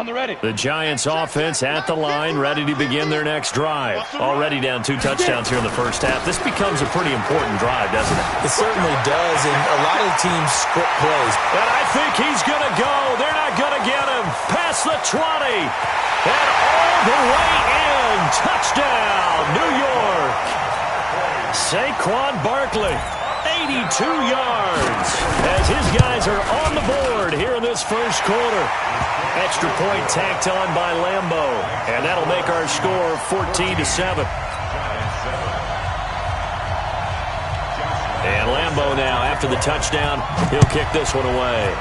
The Giants offense at the line, ready to begin their next drive. Already down 2 touchdowns here in the first half. This becomes a pretty important drive, doesn't it? It certainly does, and a lot of teams script plays. And I think he's going to go. They're not going to get him. Past the 20. And all the way in. Touchdown, New York. Saquon Barkley, 82 yards. As his guys are on the board here in this first quarter. Extra point tacked on by Lambo. And that'll make our score 14-7. And Lambo now, after the touchdown, he'll kick this one away.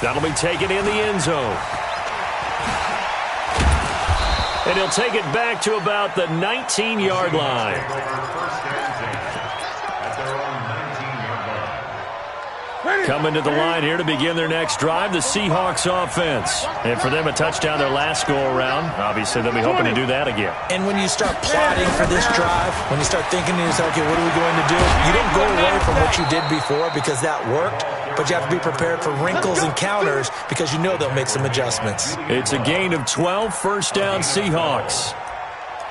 That'll be taken in the end zone. And he'll take it back to about the 19-yard line. Coming to the line here to begin their next drive, the Seahawks offense. And for them, a touchdown their last go-around. Obviously, they'll be hoping to do that again. And when you start plotting for this drive, when you start thinking to yourself, okay, what are we going to do? You don't go away from what you did before because that worked, but you have to be prepared for wrinkles and counters because you know they'll make some adjustmts. It's a gain of 12, first down Seahawks.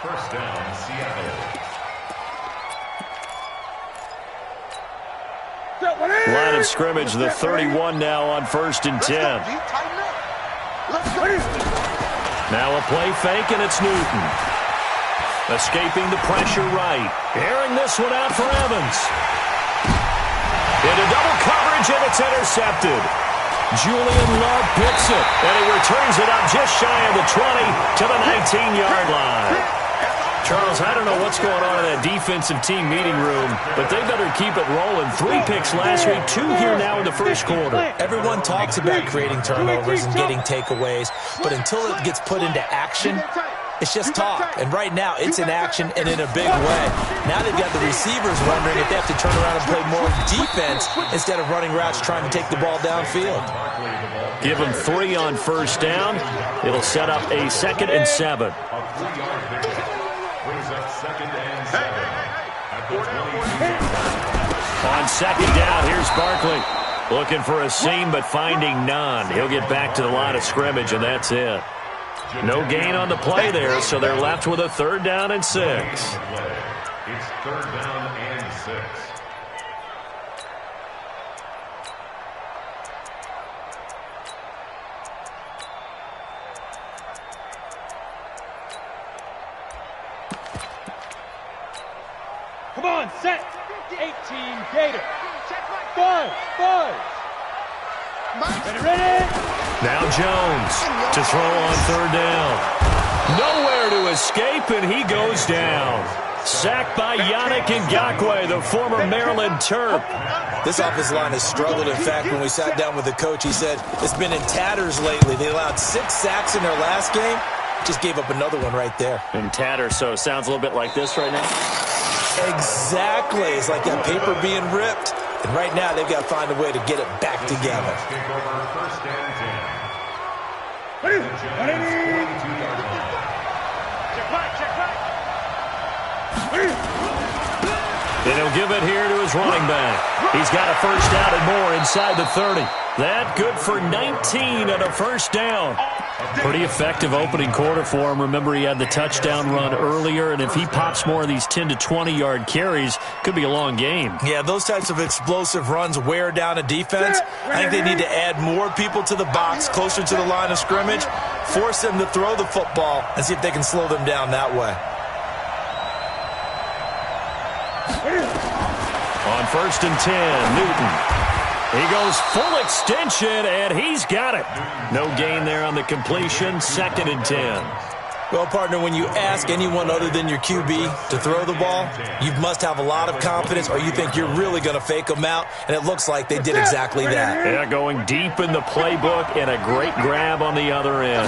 First down, Seattle. Line of scrimmage, the 31 now on 1st and 10. Now a play fake, and it's Newton. Escaping the pressure right. Airing this one out for Evans. Into double coverage, and it's intercepted. Julian Love picks it, and he returns it up just shy of the 20 to the 19-yard line. Charles, I don't know what's going on in that defensive team meeting room, but they better keep it rolling. 3 picks last week, 2 here now in the first quarter. Everyone talks about creating turnovers and getting takeaways, but until it gets put into action, it's just talk. And right now, it's in action and in a big way. Now they've got the receivers wondering if they have to turn around and play more defense instead of running routes trying to take the ball downfield. Give them 3 on first down. It'll set up a 2nd and 7. On 2nd down, here's Barkley. Looking for a seam, but finding none. He'll get back to the line of scrimmage, and that's it. No gain on the play there, so they're left with a 3rd down and 6. It's 3rd down and 6. Come on, set. 18 Gator. Buzz. Ready. Now Jones to throw on 3rd down. Nowhere to escape, and he goes down. Sacked by Yannick Ngakoue, the former Maryland Terp. This offensive line has struggled. In fact, when we sat down with the coach, he said it's been in tatters lately. They allowed 6 sacks in their last game. Just gave up another one right there. In tatters, so it sounds a little bit like this right now. Exactly. It's like that paper being ripped. And right now, they've got to find a way to get it back together. And he'll give it here to his running back. He's got a first down and more inside the 30. That good for 19 and a first down. Pretty effective opening quarter for him. Remember, he had the touchdown run earlier, and if he pops more of these 10 to 20-yard carries, could be a long game. Yeah, those types of explosive runs wear down a defense. I think they need to add more people to the box, closer to the line of scrimmage, force them to throw the football, and see if they can slow them down that way. On 1st and 10, Newton. He goes full extension, and he's got it. No gain there on the completion, 2nd and 10. Well, partner, when you ask anyone other than your QB to throw the ball, you must have a lot of confidence, or you think you're really going to fake them out, and it looks like they did exactly that. Yeah, going deep in the playbook, and a great grab on the other end.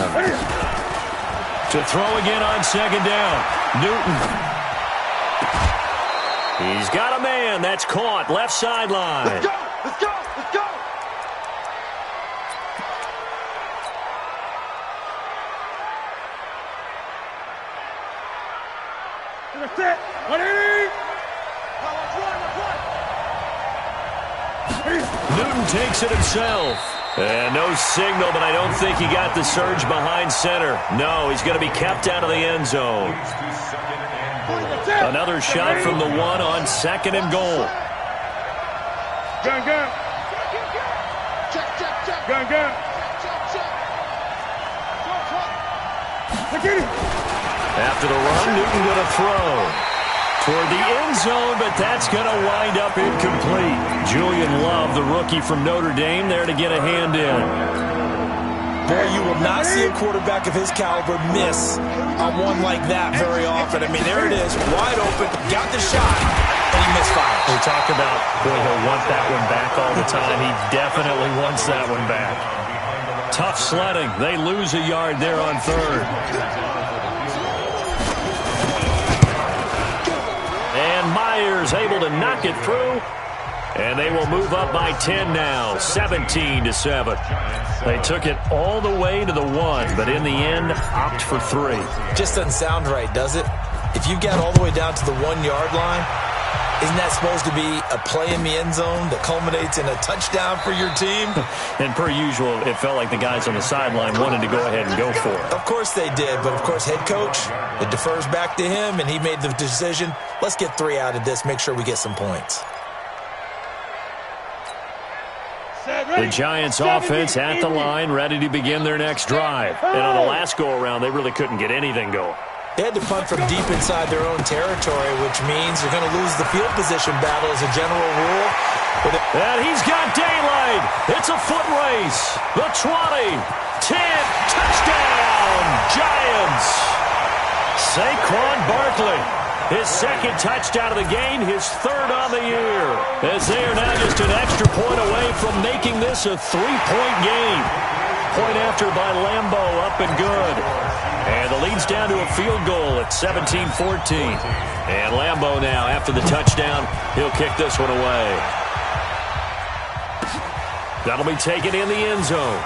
To throw again on 2nd down, Newton. He's got a man. That's caught. Left sideline. Let's go. Let's go. Let's go. That's it. 180. Newton takes it himself. And no signal, but I don't think he got the surge behind center. No, he's going to be kept out of the end zone. Another shot from the 1 on 2nd and goal. Gun. Gun. After the run, Newton going to throw toward the end zone, but that's going to wind up incomplete. Julian Love, the rookie from Notre Dame, there to get a hand in. Boy, you will not see a quarterback of his caliber miss on one like that very often. I mean, there it is, wide open, got the shot, and he misfired. We talk about, boy, he'll want that one back all the time. He definitely wants that one back. Tough sledding. They lose a yard there on 3rd. And Myers able to knock it through. And they will move up by 10 now, 17-7. They took it all the way to the 1, but in the end, opt for 3. Just doesn't sound right, does it? If you get all the way down to the 1-yard line, isn't that supposed to be a play in the end zone that culminates in a touchdown for your team? And per usual, it felt like the guys on the sideline wanted to go ahead and go for it. Of course they did, but of course head coach, it defers back to him, and he made the decision, let's get 3 out of this, make sure we get some points. The Giants offense at the line, ready to begin their next drive. And on the last go-around, they really couldn't get anything going. They had to punt from deep inside their own territory, which means they're going to lose the field position battle as a general rule. And he's got daylight. It's a foot race. The 20, 10, touchdown, Giants. Saquon Barkley, his 2nd touchdown of the game, his 3rd on the year. As they are now just an extra point away from making this a 3-point game. Point after by Lambo, up and good. And the lead's down to a field goal at 17-14. And Lambo now, after the touchdown, he'll kick this one away. That'll be taken in the end zone.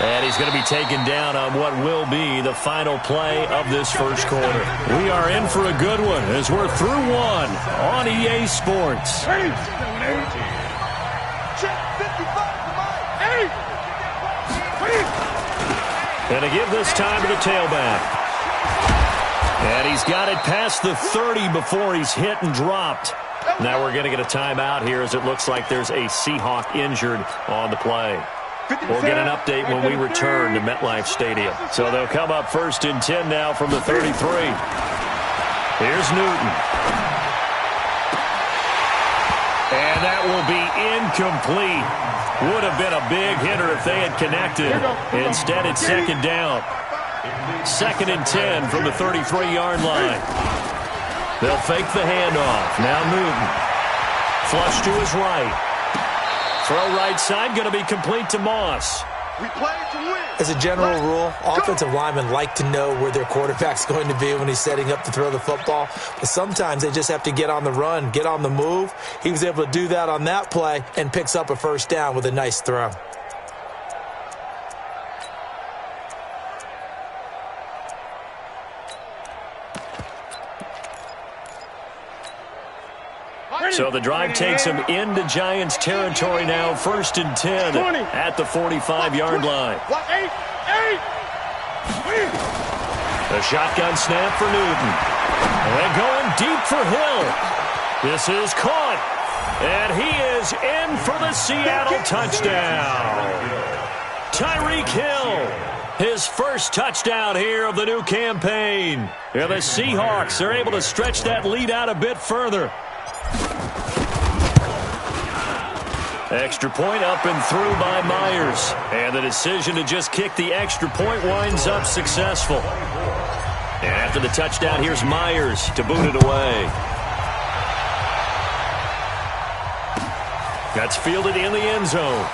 And he's going to be taken down on what will be the final play of this first quarter. We are in for a good one as we're through 1 on EA Sports. And to give this time to the tailback. And he's got it past the 30 before he's hit and dropped. Now we're going to get a timeout here as it looks like there's a Seahawk injured on the play. We'll get an update when we return to MetLife Stadium. So they'll come up 1st and 10 now from the 33. Here's Newton. And that will be incomplete. Would have been a big hitter if they had connected. Instead, it's 2nd down. 2nd and 10 from the 33-yard line. They'll fake the handoff. Now Newton. Flush to his right. Throw right side, going to be complete to Moss. We play to win. As a general rule, offensive linemen like to know where their quarterback's going to be when he's setting up to throw the football. But sometimes they just have to get on the run, get on the move. He was able to do that on that play and picks up a 1st down with a nice throw. So the drive takes him into Giants territory now, 1st and 10 at the 45-yard line. A shotgun snap for Newton. And going deep for Hill. This is caught. And he is in for the Seattle touchdown. Tyreek Hill, his 1st touchdown here of the new campaign. And the Seahawks are able to stretch that lead out a bit further. Extra point up and through by Myers. And the decision to just kick the extra point winds up successful. And after the touchdown, here's Myers to boot it away. That's fielded in the end zone.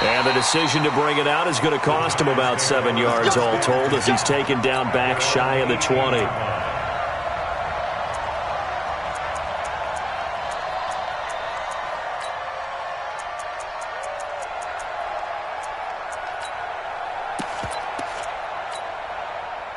And the decision to bring it out is going to cost him about 7 yards all told as he's taken down back shy of the 20.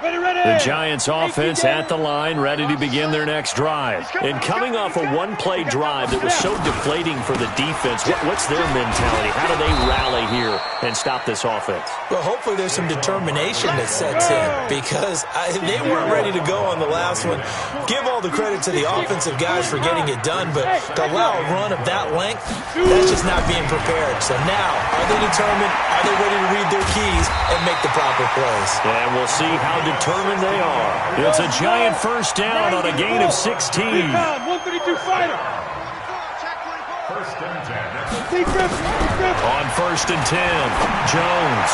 The Giants offense at the line, ready to begin their next drive. And coming off a one-play drive that was so deflating for the defense, what's their mentality? How do they rally here and stop this offense? Well, hopefully there's some determination that sets in because they weren't ready to go on the last one. Give all the credit to the offensive guys for getting it done, but to allow a run of that length, that's just not being prepared. So now, are they determined? Are they ready to read their keys and make the proper plays? And we'll see how determined they are. It's a Giant first down on a gain of 16. 132 fighter. First and 10. On first and 10, Jones.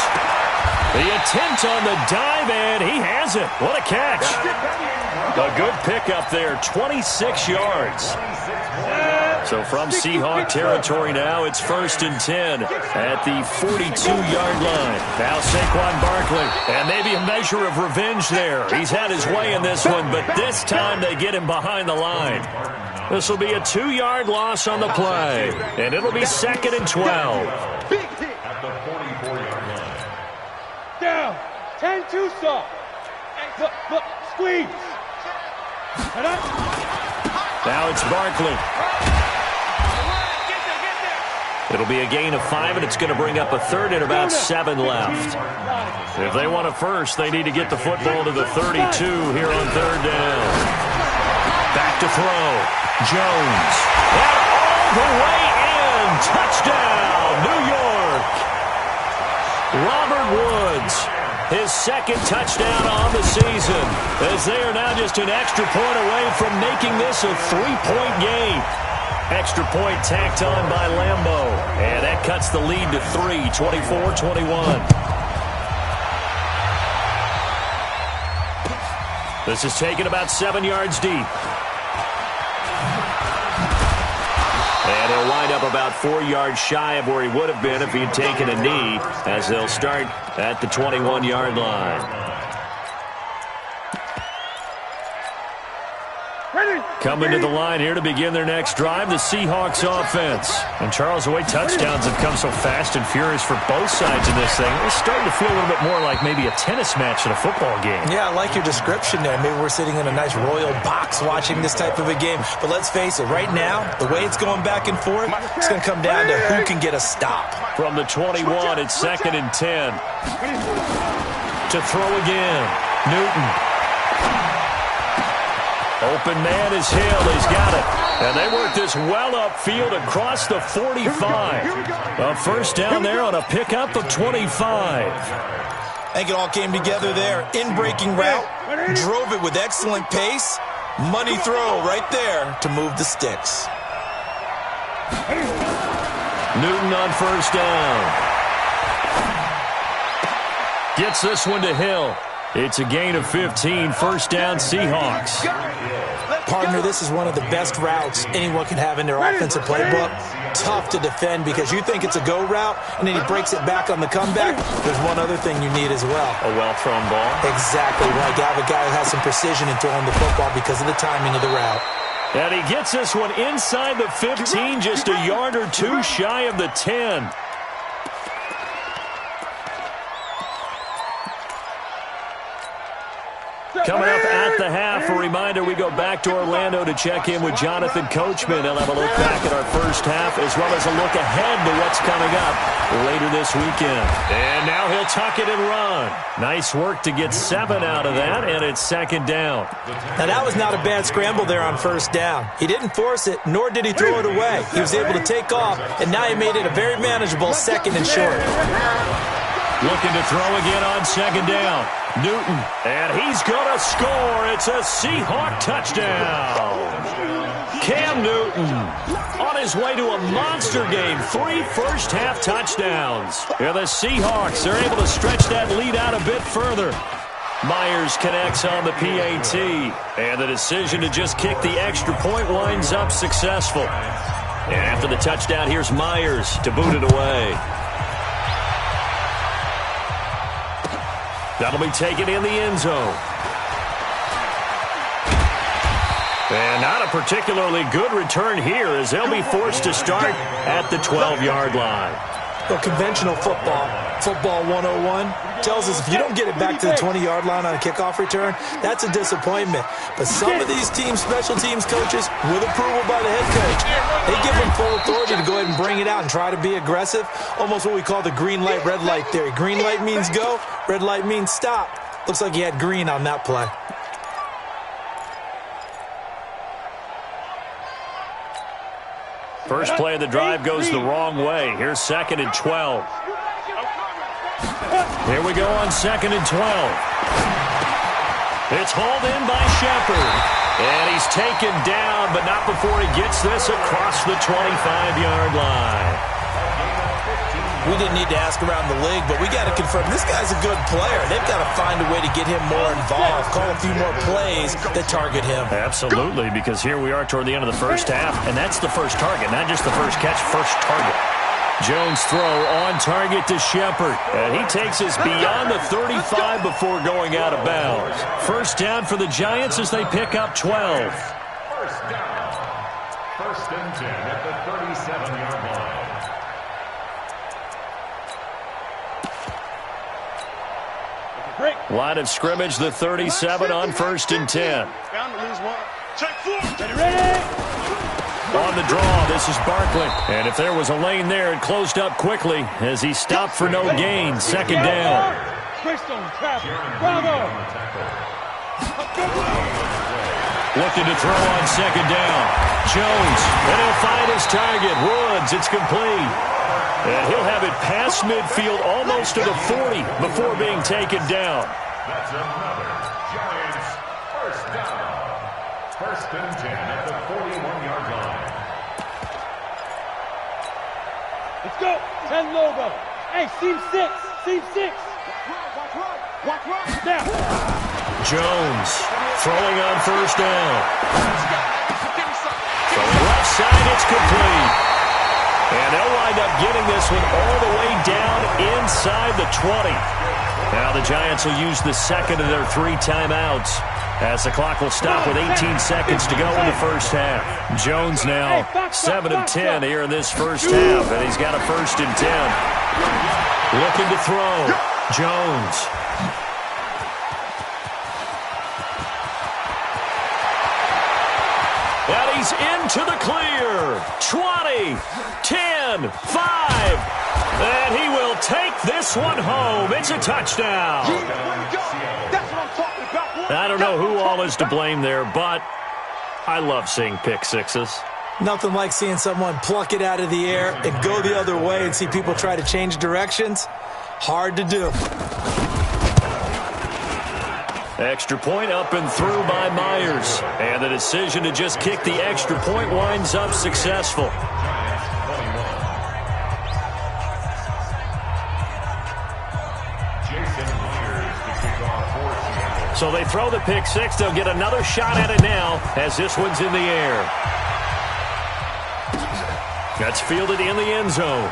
The attempt on the dive, and he has it. What a catch. A good pickup there, 26 yards. So from Seahawk territory now, it's first and 10 at the 42-yard line. Now Saquon Barkley, and maybe a measure of revenge there. He's had his way in this one, but this time they get him behind the line. This will be a 2-yard loss on the play, and it'll be second and 12. At the 44-yard line. Down. 10-2 soft. Look, squeeze. Now it's Barkley. It'll be a gain of 5, and it's going to bring up a third and about 7 left. If they want a first, they need to get the football to the 32 here on third down. Back to throw. Jones. And all the way in. Touchdown, New York. Robert Woods, his second touchdown on the season, as they are now just an extra point away from making this a 3-point game. Extra point tacked on by Lambeau. And that cuts the lead to 3, 24-21. This is taken about 7 yards deep. And he'll wind up about 4 yards shy of where he would have been if he'd taken a knee, as they'll start at the 21-yard line. Coming to the line here to begin their next drive, the Seahawks offense. And Charles, the way touchdowns have come so fast and furious for both sides in this thing, it's starting to feel a little bit more like maybe a tennis match than a football game. Yeah, I like your description there. Maybe we're sitting in a nice royal box watching this type of a game. But let's face it, right now, the way it's going back and forth, it's going to come down to who can get a stop. From the 21, it's second and 10. To throw again, Newton. Open man is Hill. He's got it. And they work this well upfield across the 45. A first down there on a pickup of 25. I think it all came together there. In-breaking route. Drove it with excellent pace. Money throw right there to move the sticks. Newton on first down. Gets this one to Hill. It's a gain of 15, first down Seahawks. Partner, this is one of the best routes anyone can have in their offensive playbook. Tough to defend because you think it's a go route, and then he breaks it back on the comeback. There's one other thing you need as well. A well-thrown ball? Exactly right. You have a guy who has some precision in throwing the football because of the timing of the route. And he gets this one inside the 15, just a yard or two shy of the 10. Coming up at the half, a reminder, we go back to Orlando to check in with Jonathan Coachman. He'll have a look back at our first half as well as a look ahead to what's coming up later this weekend. And now he'll tuck it and run. Nice work to get 7 out of that, and it's second down. Now, that was not a bad scramble there on first down. He didn't force it, nor did he throw it away. He was able to take off, and now he made it a very manageable second and short. Looking to throw again on second down. Newton, and he's going to score. It's a Seahawk touchdown. Cam Newton on his way to a monster game. 3 first-half touchdowns. And the Seahawks are able to stretch that lead out a bit further. Myers connects on the PAT. And the decision to just kick the extra point winds up successful. And after the touchdown, here's Myers to boot it away. That'll be taken in the end zone. And not a particularly good return here as they'll be forced to start at the 12-yard line. Well, conventional football 101, tells us if you don't get it back to the 20-yard line on a kickoff return, that's a disappointment. But some of these teams, special teams coaches, with approval by the head coach, they give them full authority to go ahead and bring it out and try to be aggressive, almost what we call the green light, red light theory. Green light means go, red light means stop. Looks like he had green on that play. First play of the drive goes the wrong way. Here's 2nd and 12. Here we go on 2nd and 12. It's hauled in by Shepard. And he's taken down, but not before he gets this across the 25-yard line. We didn't need to ask around the league, but we got to confirm this guy's a good player. They've got to find a way to get him more involved, call a few more plays that target him. Absolutely, because here we are toward the end of the first half, and that's the first target, not just the first catch, first target. Jones throw on target to Shepard, and he takes us beyond the 35 before going out of bounds. First down for the Giants as they pick up 12. First down. 1st and 10 at the 37-yard line. Line of scrimmage, the 37 on 1st and 10. Bound to lose one. Check 4. Ready? On the draw, this is Barkley. And if there was a lane there, it closed up quickly as he stopped for no gain. 2nd down. Looking to throw on 2nd down. Jones, and he'll find his target. Woods, it's complete. And he'll have it past midfield almost to the 40 before being taken down. That's another Giants first down. 1st and 10 at the 41-yard line. Let's go. 10 logo. Hey, seam 6. Seam 6. Watch right. Down. Jones throwing on 1st down. From the left side, it's complete. And they'll wind up getting this one all the way down inside the 20. Now the Giants will use the 2nd of their 3 timeouts as the clock will stop with 18 seconds to go in the first half. Jones now 7 of 10 here in this first half, and he's got a 1st and 10. Looking to throw. Jones. And he's into the clear. 20, 10, 5. And he will take this one home. It's a touchdown. I don't know who all is to blame there, but I love seeing pick sixes. Nothing like seeing someone pluck it out of the air and go the other way and see people try to change directions. Hard to do. Extra point up and through by Myers. And the decision to just kick the extra point winds up successful. So they throw the pick six. They'll get another shot at it now as this one's in the air. That's fielded in the end zone.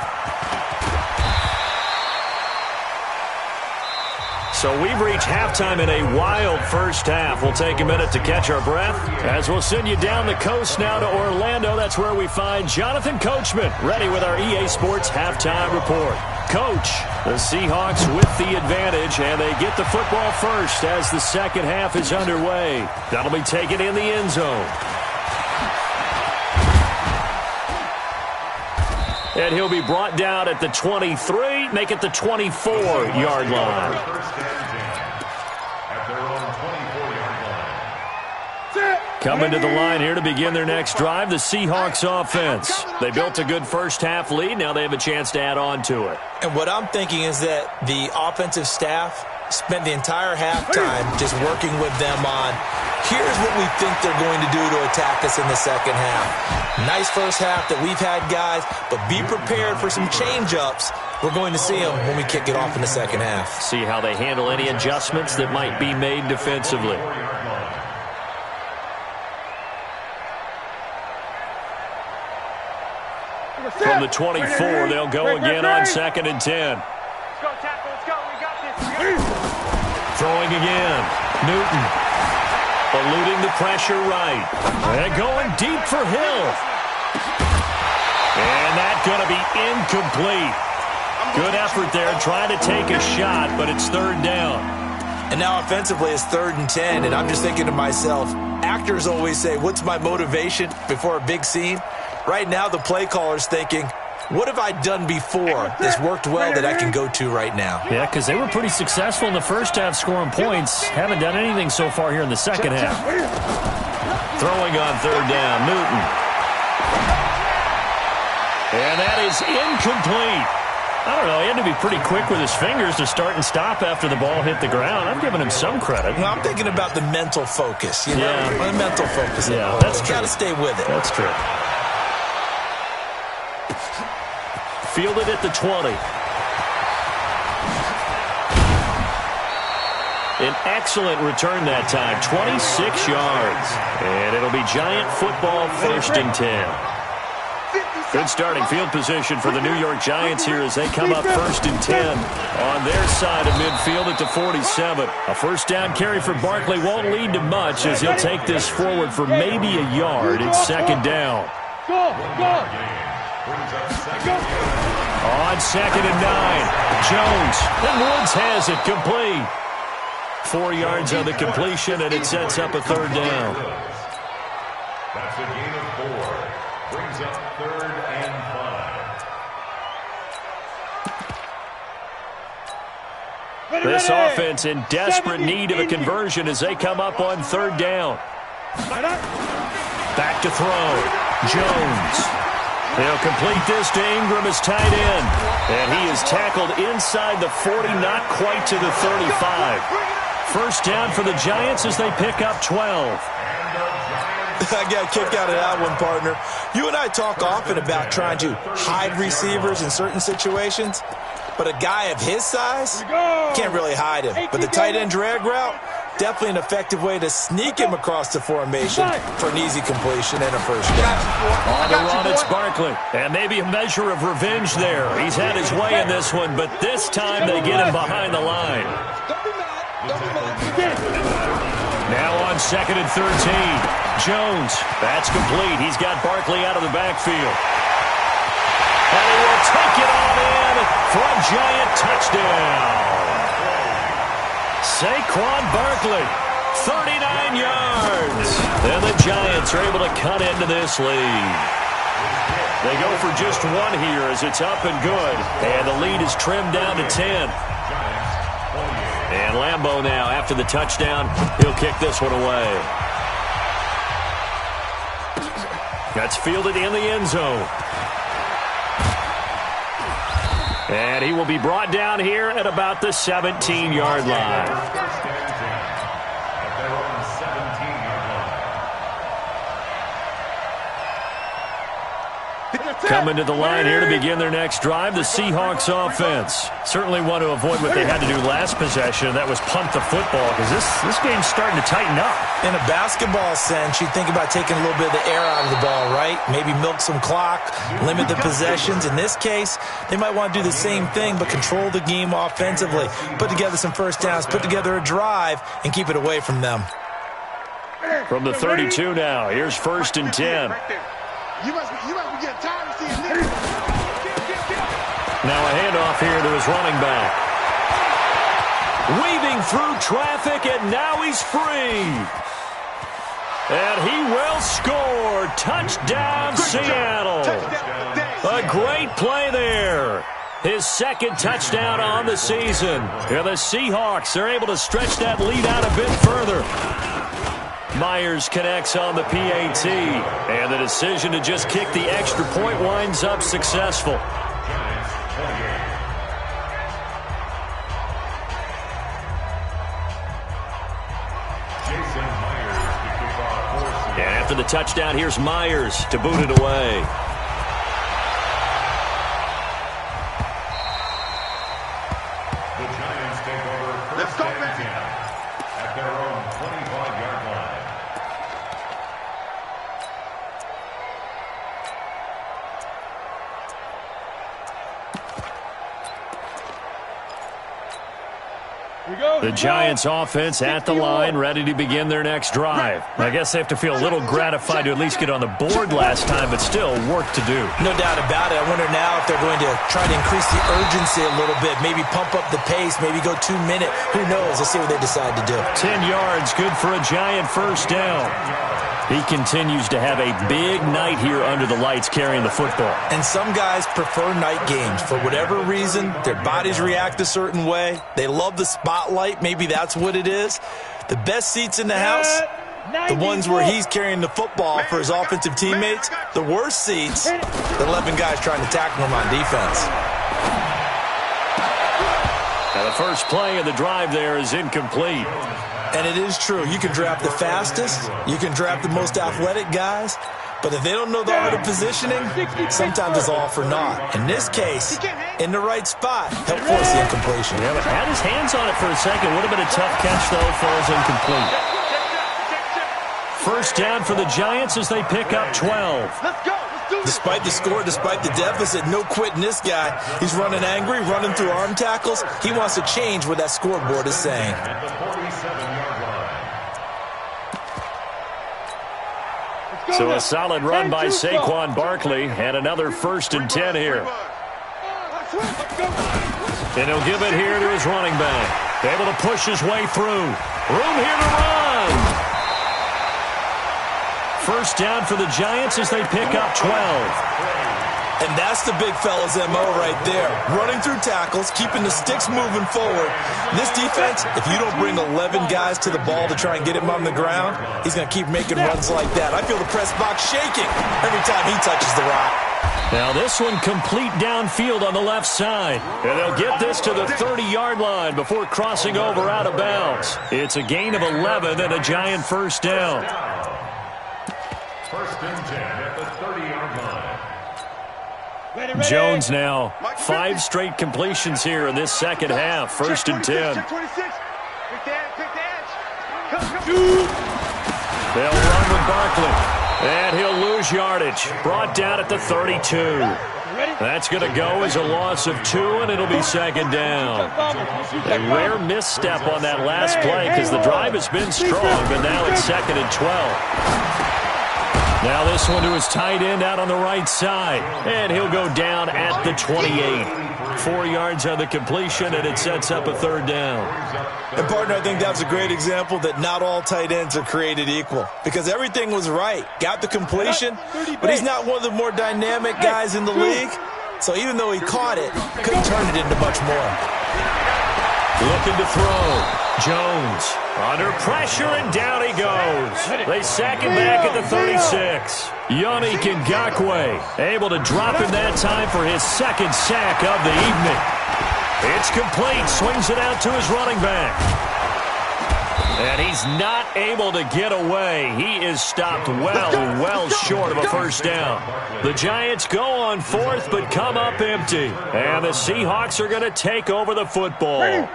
So we've reached halftime in a wild first half. We'll take a minute to catch our breath as we'll send you down the coast now to Orlando. That's where we find Jonathan Coachman ready with our EA Sports halftime report. Coach, the Seahawks with the advantage, and they get the football first as the second half is underway. That'll be taken in the end zone. And he'll be brought down at the 23, make it the 24-yard line. Coming to the line here to begin their next drive, the Seahawks offense. They built a good first half lead. Now they have a chance to add on to it. And what I'm thinking is that the offensive staff spent the entire halftime just working with them on, here's what we think they're going to do to attack us in the second half. Nice first half that we've had, guys, but be prepared for some change-ups. We're going to see them when we kick it off in the second half. See how they handle any adjustments that might be made defensively. From the 24, they'll go again on 2nd and 10. Let's go, tackle. Let's go. We got this. Throwing again. Newton. Eluding the pressure right. And going deep for Hill. And that's going to be incomplete. Good effort there, trying to take a shot, but it's third down. And now offensively it's 3rd and 10, and I'm just thinking to myself, actors always say, what's my motivation before a big scene? Right now the play caller's thinking, what have I done before that's worked well that I can go to right now? Yeah, because they were pretty successful in the first half scoring points. Haven't done anything so far here in the second half. Throwing on third down, Newton. And that is incomplete. I don't know, he had to be pretty quick with his fingers to start and stop after the ball hit the ground. I'm giving him some credit. Well, I'm thinking about the mental focus, you know? Yeah. The mental focus. Yeah, that's true. You got to stay with it. That's true. Fielded at the 20. An excellent return that time, 26 yards. And it'll be Giant football, 1st and 10. Good starting field position for the New York Giants here as they come up 1st and 10 on their side of midfield at the 47. A first down carry for Barkley won't lead to much as he'll take this forward for maybe a yard. It's 2nd down. On 2nd and 9, Jones, and Woods has it complete. 4 yards on the completion, and it sets up a 3rd down. That's a gain of 4. Brings up 3rd and 5. This offense in desperate need of a conversion as they come up on 3rd down. Back to throw. Jones. They'll complete this to Ingram as tight end. And he is tackled inside the 40, not quite to the 35. First down for the Giants as they pick up 12. I got a kick out of that one, partner. You and I talk often about trying to hide receivers in certain situations, but a guy of his size can't really hide him. But the tight end drag route, definitely an effective way to sneak him across the formation for an easy completion and a first down. On the run, it's Barkley. And maybe a measure of revenge there. He's had his way in this one, but this time they get him behind the line. Now on 2nd and 13. Jones, that's complete. He's got Barkley out of the backfield. And he will take it on in for a Giant touchdown. Saquon Barkley, 39 yards. And the Giants are able to cut into this lead. They go for just one here as it's up and good. And the lead is trimmed down to 10. And Lambeau now, after the touchdown, he'll kick this one away. That's fielded in the end zone. And he will be brought down here at about the 17-yard line. Coming to the line here to begin their next drive, the Seahawks offense. Certainly want to avoid what they had to do last possession, and that was punt the football, because this game's starting to tighten up. In a basketball sense, you think about taking a little bit of the air out of the ball, right? Maybe milk some clock, limit the possessions. In this case, they might want to do the same thing, but control the game offensively. Put together some first downs, put together a drive, and keep it away from them. From the 32 now, here's 1st and 10. You must be getting tired of seeing this. Now a handoff here to his running back. Weaving through traffic, and now he's free. And he will score. Touchdown, Seattle. A great play there. His 2nd touchdown on the season. And the Seahawks are able to stretch that lead out a bit further. Myers connects on the PAT, and the decision to just kick the extra point winds up successful. And after the touchdown, here's Myers to boot it away. The Giants take over first and 10 at their own 25-yard line. The Giants offense at the line, ready to begin their next drive. I guess they have to feel a little gratified to at least get on the board last time, but still work to do. No doubt about it. I wonder now if they're going to try to increase the urgency a little bit, maybe pump up the pace, maybe go 2 minute. Who knows? Let's see what they decide to do. 10 yards, good for a Giant first down. He continues to have a big night here under the lights carrying the football. And some guys prefer night games. For whatever reason, their bodies react a certain way. They love the spotlight. Maybe that's what it is. The best seats in the house, the ones where he's carrying the football for his offensive teammates. The worst seats, the 11 guys trying to tackle him on defense. Now the first play of the drive there is incomplete. And it is true. You can draft the fastest. You can draft the most athletic guys. But if they don't know the art of positioning, sometimes it's all for naught. In this case, in the right spot, help force the incompletion. Yeah, but had his hands on it for a second. Would have been a tough catch, though. Falls incomplete. First down for the Giants as they pick up 12. Despite the score, despite the deficit, no quitting this guy. He's running angry, running through arm tackles. He wants to change what that scoreboard is saying. So a solid run by Saquon Barkley, and another 1st and 10 here. And he'll give it here to his running back. Able to push his way through. Room here to run. First down for the Giants as they pick up 12. And that's the big fella's MO right there. Running through tackles, keeping the sticks moving forward. This defense, if you don't bring 11 guys to the ball to try and get him on the ground, he's going to keep making runs like that. I feel the press box shaking every time he touches the rock. Now this one complete downfield on the left side. And they'll get this to the 30-yard line before crossing over out of bounds. It's a gain of 11 and a Giant first down. First and 10 at the 30-yard line. Jones now 5 straight completions here in this second half. First and 10. They'll run with Barkley. And he'll lose yardage. Brought down at the 32. That's going to go as a loss of 2, and it'll be second down. A rare misstep on that last play because the drive has been strong, but now it's second and 12. Now this one to his tight end out on the right side. And he'll go down at the 28. 4 yards on the completion, and it sets up a third down. And, partner, I think that's a great example that not all tight ends are created equal. Because everything was right. Got the completion, but he's not one of the more dynamic guys in the league. So even though he caught it, couldn't turn it into much more. Looking to throw. Jones under pressure, and down he goes. They sack him back at the 36. Yannick Ngakoue able to drop him that time for his second sack of the evening. It's complete. Swings it out to his running back. And he's not able to get away. He is stopped well short of a first down. The Giants go on 4th but come up empty. And the Seahawks are going to take over the football.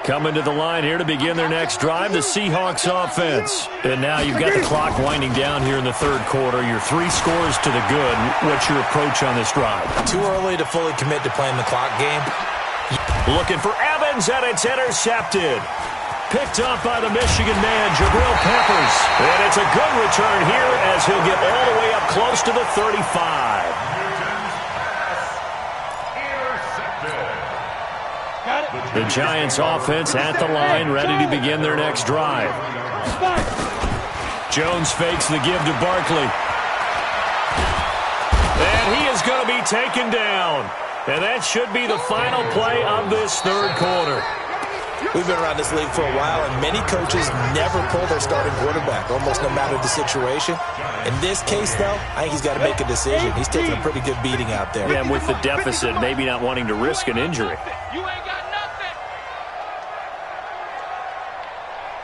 Coming to the line here to begin their next drive, the Seahawks offense. And now you've got the clock winding down here in the third quarter. You're 3 scores to the good. What's your approach on this drive? Too early to fully commit to playing the clock game. Looking for Evans, and it's intercepted. Picked up by the Michigan man, Jabril Peppers. And it's a good return here as he'll get all the way up close to the 35. The Giants offense at the line, ready to begin their next drive. Jones fakes the give to Barkley. And he is going to be taken down. And that should be the final play of this third quarter. We've been around this league for a while, and many coaches never pull their starting quarterback, almost no matter the situation. In this case, though, I think he's got to make a decision. He's taking a pretty good beating out there. Yeah, and with the deficit, maybe not wanting to risk an injury. You ain't got nothing.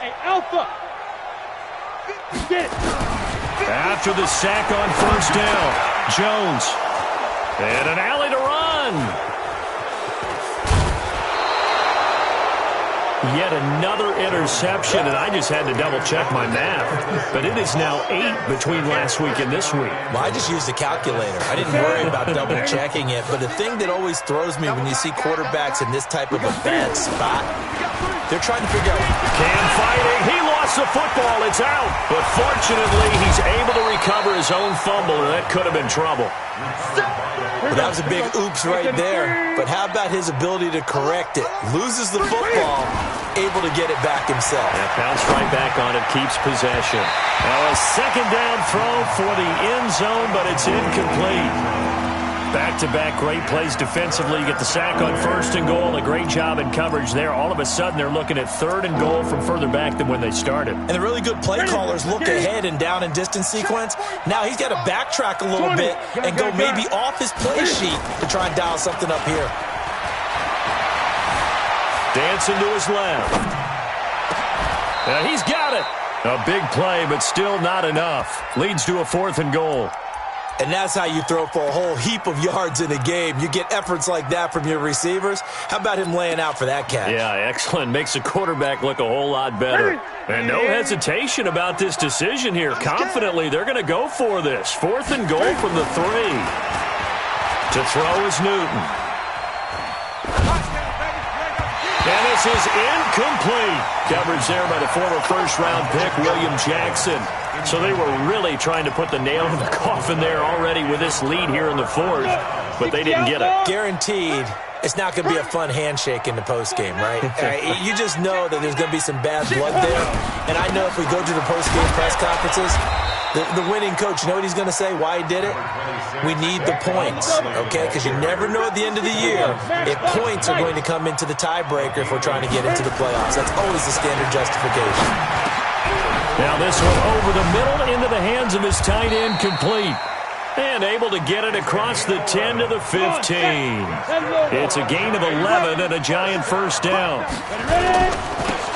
Hey, Alpha. Get it. After the sack on first down, Jones. And an alley to run. Yet another interception, and I just had to double-check my math. But it is now 8 between last week and this week. Well, I just used a calculator. I didn't worry about double-checking it. But the thing that always throws me when you see quarterbacks in this type of a bad spot, They're trying to figure out. Cam fighting. He lost the football. It's out. But fortunately, he's able to recover his own fumble, and that could have been trouble. Well, that was a big oops right there. But how about his ability to correct it? Loses the football, able to get it back himself. Yeah, bounce right back on it, keeps possession. Now a second down throw for the end zone, but it's incomplete. Back-to-back great plays defensively. You get the sack on first and goal. A great job in coverage there. All of a sudden, they're looking at third and goal from further back than when they started. And the really good play callers look ahead and down and distance sequence. Now he's got to backtrack a little bit and go maybe off his play sheet to try and dial something up here. Dancing to his left. And he's got it. A big play, but still not enough. Leads to a 4th and goal. And that's how you throw for a whole heap of yards in a game. You get efforts like that from your receivers. How about him laying out for that catch? Yeah, excellent. Makes the quarterback look a whole lot better. And no hesitation about this decision here. Confidently, they're going to go for this. 4th and goal from the 3. To throw is Newton. And this is incomplete. Coverage there by the former first-round pick, William Jackson. So they were really trying to put the nail in the coffin there already with this lead here in the 4th, but they didn't get it. Guaranteed it's not going to be a fun handshake in the postgame, right? You just know that there's going to be some bad blood there. And I know if we go to the postgame press conferences, the winning coach, you know what he's going to say, why he did it? We need the points, okay? Because you never know at the end of the year if points are going to come into the tiebreaker if we're trying to get into the playoffs. That's always the standard justification. Now this one over the middle into the hands of his tight end, complete. And able to get it across the 10 to the 15. It's a gain of 11 and a giant first down.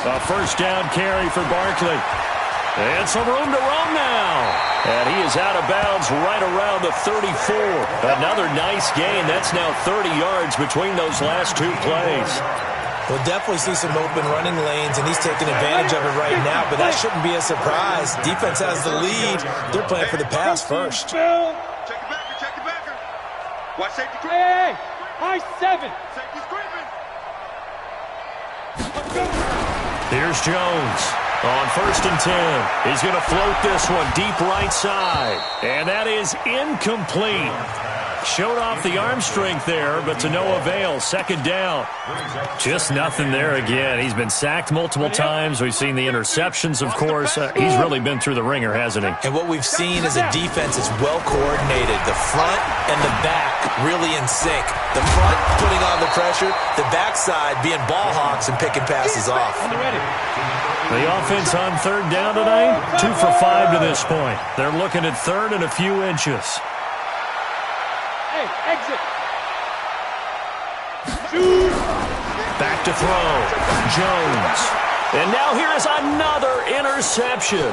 A first down carry for Barkley. And some room to roam now. And he is out of bounds right around the 34. Another nice gain. That's now 30 yards between those last 2 plays. We'll definitely see some open running lanes, and he's taking advantage of it right now, but that shouldn't be a surprise. Defense has the lead. They're playing for the pass first. Check it backer. Watch safety creep. Hey, high 7. Safety's creeping. Here's Jones on 1st and 10. He's going to float this one deep right side. And that is incomplete. Showed off the arm strength there, but to no avail. 2nd down. Just nothing there again. He's been sacked multiple times. We've seen the interceptions, of course. He's really been through the ringer, hasn't he? And what we've seen is a defense is well coordinated. The front and the back really in sync. The front putting on the pressure. The backside being ball hawks and picking passes off. The offense on 3rd down tonight, 2 for 5 to this point. They're looking at 3rd and a few inches. Exit. Back to throw. Jones. And now here is another interception.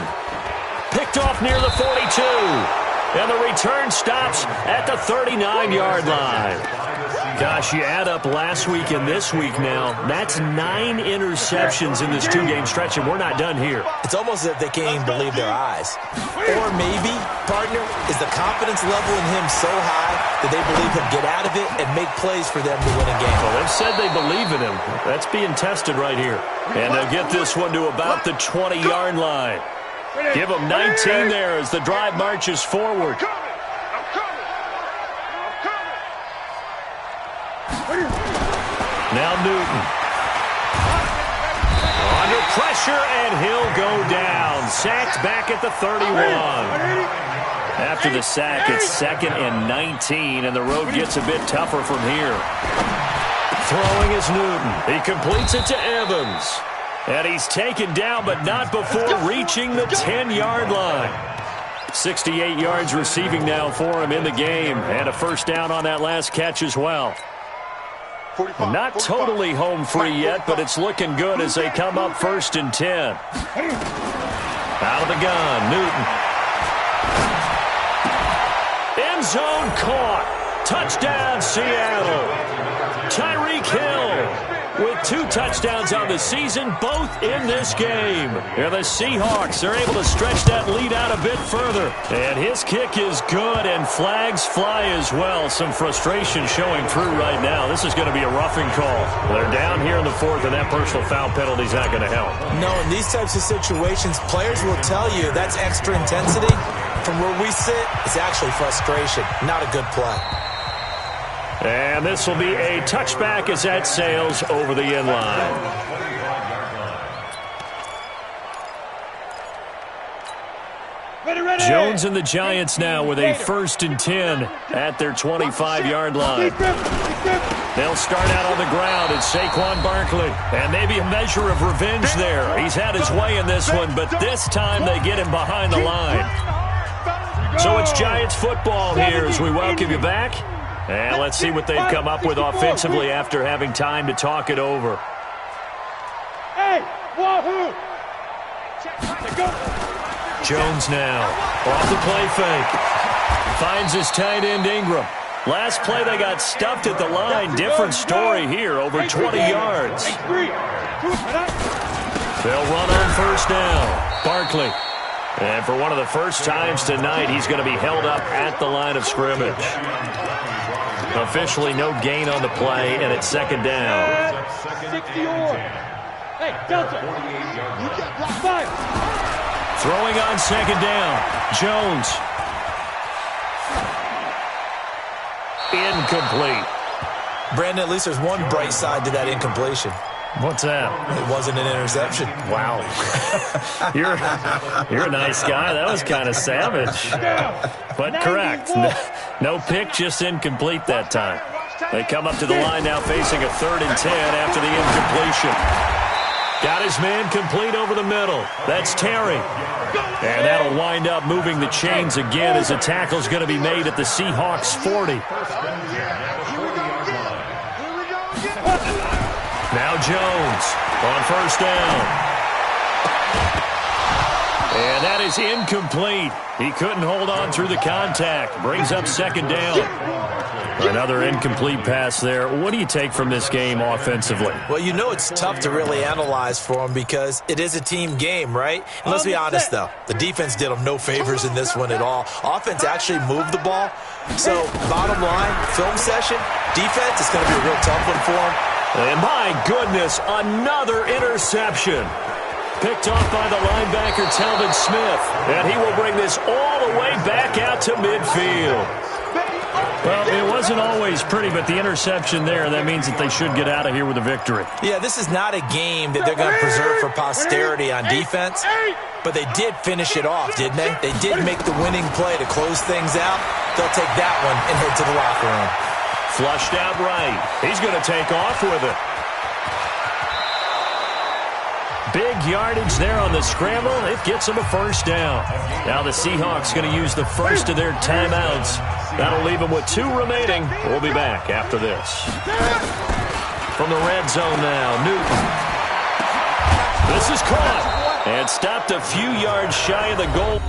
Picked off near the 42. And the return stops at the 39-yard line. Gosh, you add up last week and this week now, that's 9 interceptions in this 2-game stretch, and we're not done here. It's almost as if they can't even believe their eyes. Or maybe, partner, is the confidence level in him so high that they believe he'll get out of it and make plays for them to win a game. Well, they've said they believe in him. That's being tested right here. And they'll get this one to about the 20-yard line. Give them 19 there as the drive marches forward. Now Newton. Under pressure, and he'll go down. Sacked back at the 31. After the sack, it's 2nd and 19, and the road gets a bit tougher from here. Throwing is Newton. He completes it to Evans. And he's taken down, but not before reaching the 10-yard line. 68 yards receiving now for him in the game, and a first down on that last catch as well. Not totally home free yet, but it's looking good as they come up 1st and 10. Out of the gun, Newton. End zone caught. Touchdown, Seattle. Tyreek Hill with 2 touchdowns on the season, both in this game. And the Seahawks are able to stretch that lead out a bit further. And his kick is good, and flags fly as well. Some frustration showing through right now. This is going to be a roughing call. They're down here in the 4th, and that personal foul penalty is not going to help. No, in these types of situations, players will tell you that's extra intensity. From where we sit, it's actually frustration, not a good play. And this will be a touchback as that sails over the end line. Jones and the Giants now with a 1st and 10 at their 25-yard line. They'll start out on the ground. It's Saquon Barkley. And maybe a measure of revenge there. He's had his way in this one, but this time they get him behind the line. So it's Giants football here as we welcome you back. And let's see what they've come up with offensively after having time to talk it over. Hey, wahoo! Jones now off the play fake. Finds his tight end Ingram. Last play they got stuffed at the line. Different story here, over 20 yards. They'll run on 1st down. Barkley. And for one of the first times tonight, he's going to be held up at the line of scrimmage. Officially no gain on the play, and it's 2nd down. 60-yard. Hey, Delta. Throwing on 2nd down. Jones. Incomplete. Brandon, at least there's one bright side to that incompletion. What's that? It wasn't an interception. Wow. You're a nice guy. That was kind of savage. But correct. No pick, just incomplete that time. They come up to the line now facing a 3rd and 10 after the incompletion. Got his man complete over the middle. That's Terry. And that'll wind up moving the chains again as the tackle's going to be made at the Seahawks 40. Now Jones on 1st down. And that is incomplete. He couldn't hold on through the contact. Brings up 2nd down. Another incomplete pass there. What do you take from this game offensively? Well, you know it's tough to really analyze for them because it is a team game, right? And let's be honest, though. The defense did them no favors in this one at all. Offense actually moved the ball. So, bottom line, film session, defense is going to be a real tough one for them. And my goodness, another interception. Picked off by the linebacker, Talvin Smith. And he will bring this all the way back out to midfield. Well, it wasn't always pretty, but the interception there, that means that they should get out of here with a victory. Yeah, this is not a game that they're going to preserve for posterity on defense, but they did finish it off, didn't they? They did make the winning play to close things out. They'll take that one and head to the locker room. Flushed out right. He's going to take off with it. Big yardage there on the scramble. It gets them a 1st down. Now the Seahawks going to use the first of their timeouts. That'll leave them with 2 remaining. We'll be back after this. From the red zone now, Newton. This is caught and stopped a few yards shy of the goal.